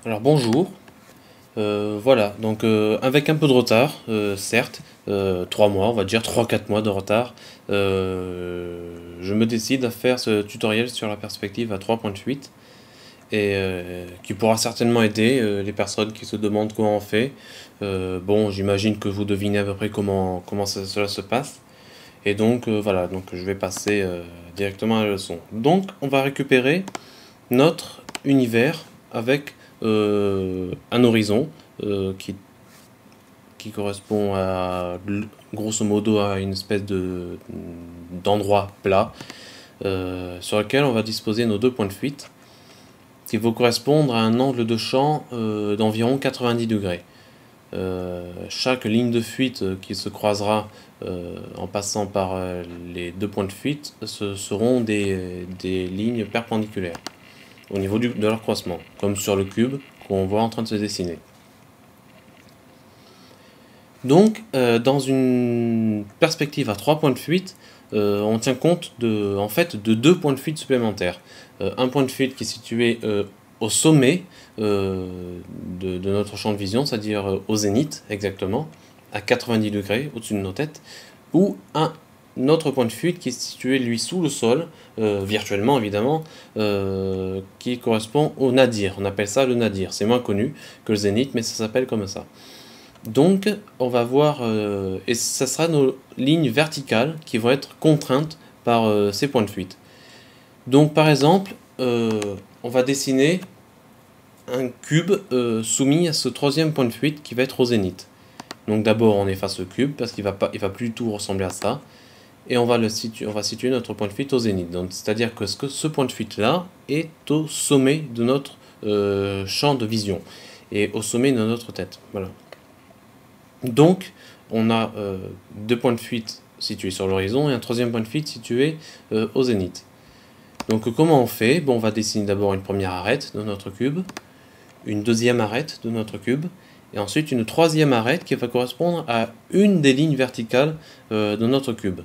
Alors bonjour. Voilà, donc avec un peu de retard, certes, 3 mois, on va dire 3 4 mois de retard, je me décide à faire ce tutoriel sur la perspective à 3 points de fuite et qui pourra certainement aider les personnes qui se demandent comment on fait. Bon, j'imagine que vous devinez à peu près comment cela se passe. Et donc voilà, donc je vais passer directement à la leçon. Donc on va récupérer notre univers avec un horizon qui correspond à grosso modo à une espèce d'endroit plat sur lequel on va disposer nos 2 points de fuite qui vont correspondre à un angle de champ d'environ 90 degrés. Chaque ligne de fuite qui se croisera en passant par les 2 points de fuite, ce seront des lignes perpendiculaires au niveau de leur croisement, comme sur le cube qu'on voit en train de se dessiner. Donc, dans une perspective à 3 points de fuite, on tient compte en fait, de 2 points de fuite supplémentaires. Un point de fuite qui est situé au sommet de notre champ de vision, c'est-à-dire au zénith exactement, à 90 degrés au-dessus de nos têtes, ou un autre point de fuite qui est situé lui sous le sol, virtuellement évidemment, qui correspond au nadir. On appelle ça le nadir. C'est moins connu que le zénith, mais ça s'appelle comme ça. Donc, on va voir, et ça sera nos lignes verticales qui vont être contraintes par ces points de fuite. Donc, par exemple, on va dessiner un cube soumis à ce 3e point de fuite qui va être au zénith. Donc, d'abord, on efface le cube parce qu'il va plus du tout ressembler à ça. Et on va situer notre point de fuite au zénith. C'est-à-dire que ce point de fuite-là est au sommet de notre champ de vision et au sommet de notre tête. Voilà. Donc, on a 2 points de fuite situés sur l'horizon et un 3e point de fuite situé au zénith. Donc, comment on fait? Bon, on va dessiner d'abord une première arête de notre cube, une deuxième arête de notre cube, et ensuite une 3e arête qui va correspondre à une des lignes verticales de notre cube.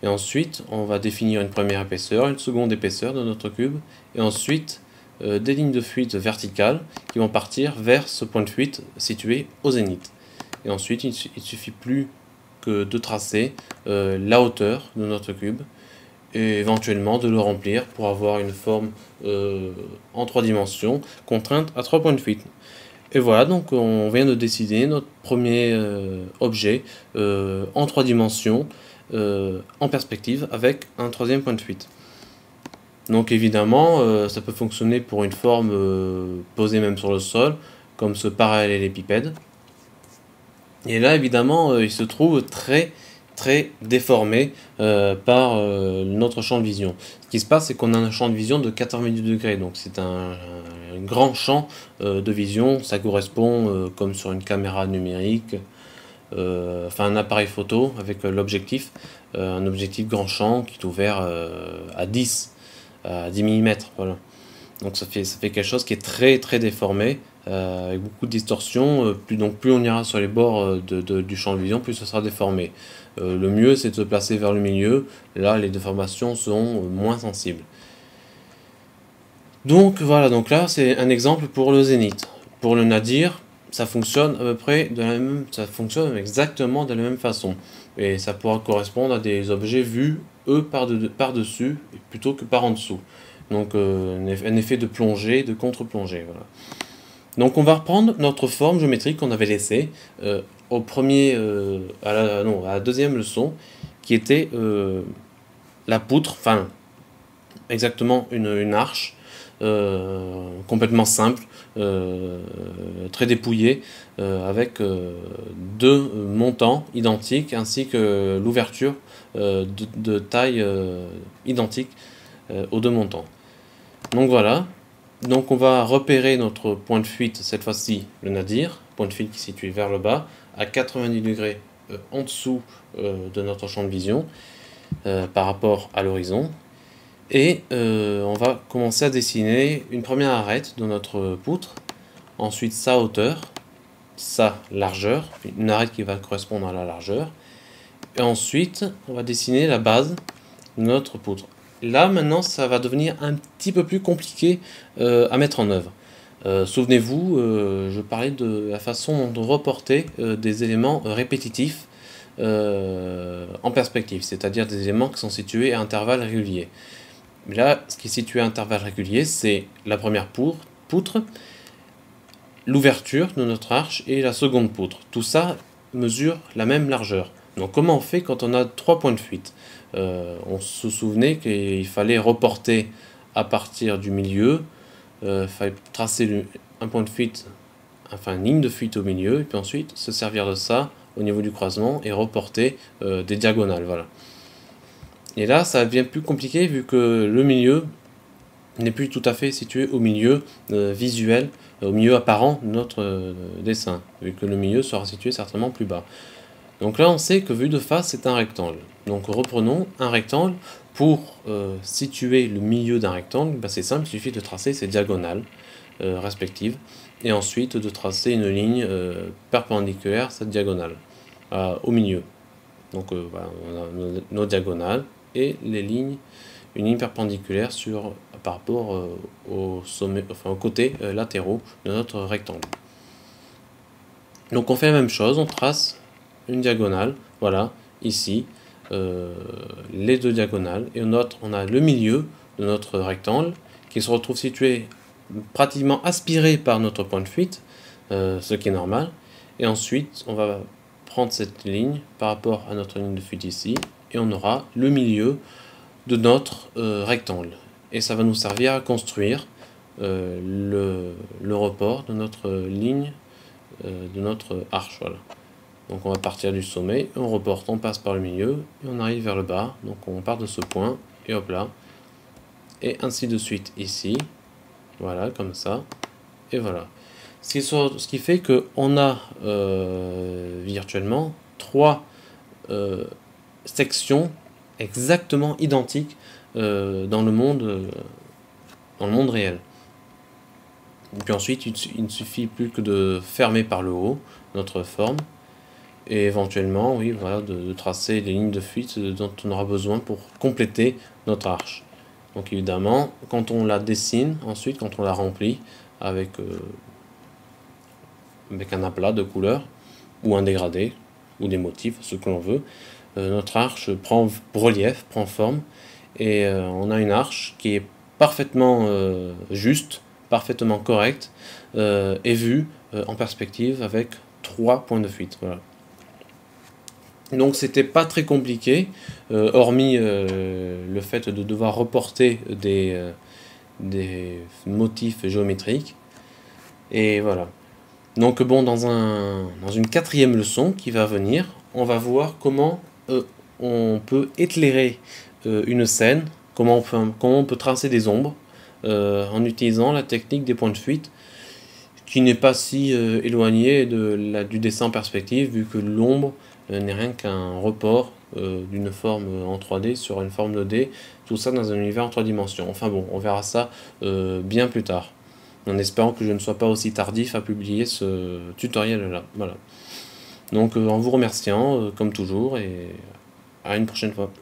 Et ensuite, on va définir une première épaisseur, une seconde épaisseur de notre cube, et ensuite des lignes de fuite verticales qui vont partir vers ce point de fuite situé au zénith. Et ensuite, il ne suffit plus que de tracer la hauteur de notre cube et éventuellement de le remplir pour avoir une forme en 3 dimensions contrainte à 3 points de fuite. Et voilà, donc on vient de dessiner notre premier objet en 3 dimensions en perspective avec un 3e point de fuite. Donc évidemment, ça peut fonctionner pour une forme posée même sur le sol, comme ce parallélépipède. Et là, évidemment, il se trouve très déformé par notre champ de vision. Ce qui se passe, c'est qu'on a un champ de vision de 90 degrés, donc c'est un grand champ de vision. Ça correspond, comme sur une caméra numérique, enfin un appareil photo avec l'objectif, un objectif grand champ qui est ouvert à 10 mm, voilà. Donc ça fait quelque chose qui est très déformé, avec beaucoup de distorsion. Plus on ira sur les bords du champ de vision, plus ça sera déformé. Le mieux, c'est de se placer vers le milieu. Là, les déformations seront moins sensibles. Donc voilà, donc là, c'est un exemple pour le zénith. Pour le nadir, ça fonctionne à peu près ça fonctionne exactement de la même façon. Et ça pourra correspondre à des objets vus, eux, par-dessus, plutôt que par en dessous. Donc un effet de plongée, de contre-plongée, voilà. Donc on va reprendre notre forme géométrique qu'on avait laissée à la 2e leçon, qui était la poutre, enfin exactement une arche complètement simple, très dépouillée, avec 2 montants identiques ainsi que l'ouverture de taille identique aux 2 montants. Donc voilà. Donc on va repérer notre point de fuite, cette fois-ci le nadir, point de fuite qui est situé vers le bas, à 90 degrés en dessous de notre champ de vision par rapport à l'horizon. Et on va commencer à dessiner une première arête de notre poutre, ensuite sa hauteur, sa largeur, une arête qui va correspondre à la largeur, et ensuite on va dessiner la base de notre poutre. Là, maintenant, ça va devenir un petit peu plus compliqué à mettre en œuvre. Souvenez-vous, je parlais de la façon de reporter des éléments répétitifs en perspective, c'est-à-dire des éléments qui sont situés à intervalles réguliers. Là, ce qui est situé à intervalles réguliers, c'est la première poutre, l'ouverture de notre arche et la seconde poutre. Tout ça mesure la même largeur. Donc comment on fait quand on a 3 points de fuite? On se souvenait qu'il fallait reporter à partir du milieu, il fallait tracer un point de fuite, enfin une ligne de fuite au milieu, et puis ensuite se servir de ça au niveau du croisement et reporter des diagonales. Voilà. Et là, ça devient plus compliqué vu que le milieu n'est plus tout à fait situé au milieu visuel, au milieu apparent de notre dessin, vu que le milieu sera situé certainement plus bas. Donc là, on sait que vu de face, c'est un rectangle. Donc reprenons un rectangle. Pour situer le milieu d'un rectangle, bah, c'est simple, il suffit de tracer ses diagonales respectives, et ensuite de tracer une ligne perpendiculaire à cette diagonale, au milieu. Donc voilà, on a nos diagonales et les lignes, une ligne perpendiculaire par rapport au sommet, enfin aux côtés latéraux de notre rectangle. Donc on fait la même chose, on trace une diagonale, voilà, ici, les deux diagonales, et on a le milieu de notre rectangle qui se retrouve situé pratiquement aspiré par notre point de fuite, ce qui est normal, et ensuite on va prendre cette ligne par rapport à notre ligne de fuite ici, et on aura le milieu de notre rectangle, et ça va nous servir à construire le report de notre ligne, de notre arche, voilà. Donc on va partir du sommet, on reporte, on passe par le milieu, et on arrive vers le bas, donc on part de ce point, et hop là, et ainsi de suite ici, voilà, comme ça, et voilà. Ce qui fait qu'on a virtuellement 3 sections exactement identiques dans le monde réel. Et puis ensuite, il ne suffit plus que de fermer par le haut notre forme, et éventuellement, oui, voilà, de tracer les lignes de fuite dont on aura besoin pour compléter notre arche. Donc évidemment, quand on la dessine, ensuite, quand on la remplit avec un aplat de couleurs, ou un dégradé, ou des motifs, ce que l'on veut, notre arche prend relief, prend forme, et on a une arche qui est parfaitement juste, parfaitement correcte, et vue en perspective avec 3 points de fuite. Voilà. Donc c'était pas très compliqué, hormis le fait de devoir reporter des motifs géométriques. Et voilà. Donc bon, dans une 4e leçon qui va venir, on va voir comment on peut éclairer une scène, comment on peut tracer des ombres en utilisant la technique des points de fuite, qui n'est pas si éloignée du dessin en perspective, vu que l'ombre n'est rien qu'un report d'une forme en 3D sur une forme 2D, tout ça dans un univers en 3 dimensions. Enfin bon, on verra ça bien plus tard, en espérant que je ne sois pas aussi tardif à publier ce tutoriel-là. Voilà. Donc en vous remerciant, comme toujours, et à une prochaine fois.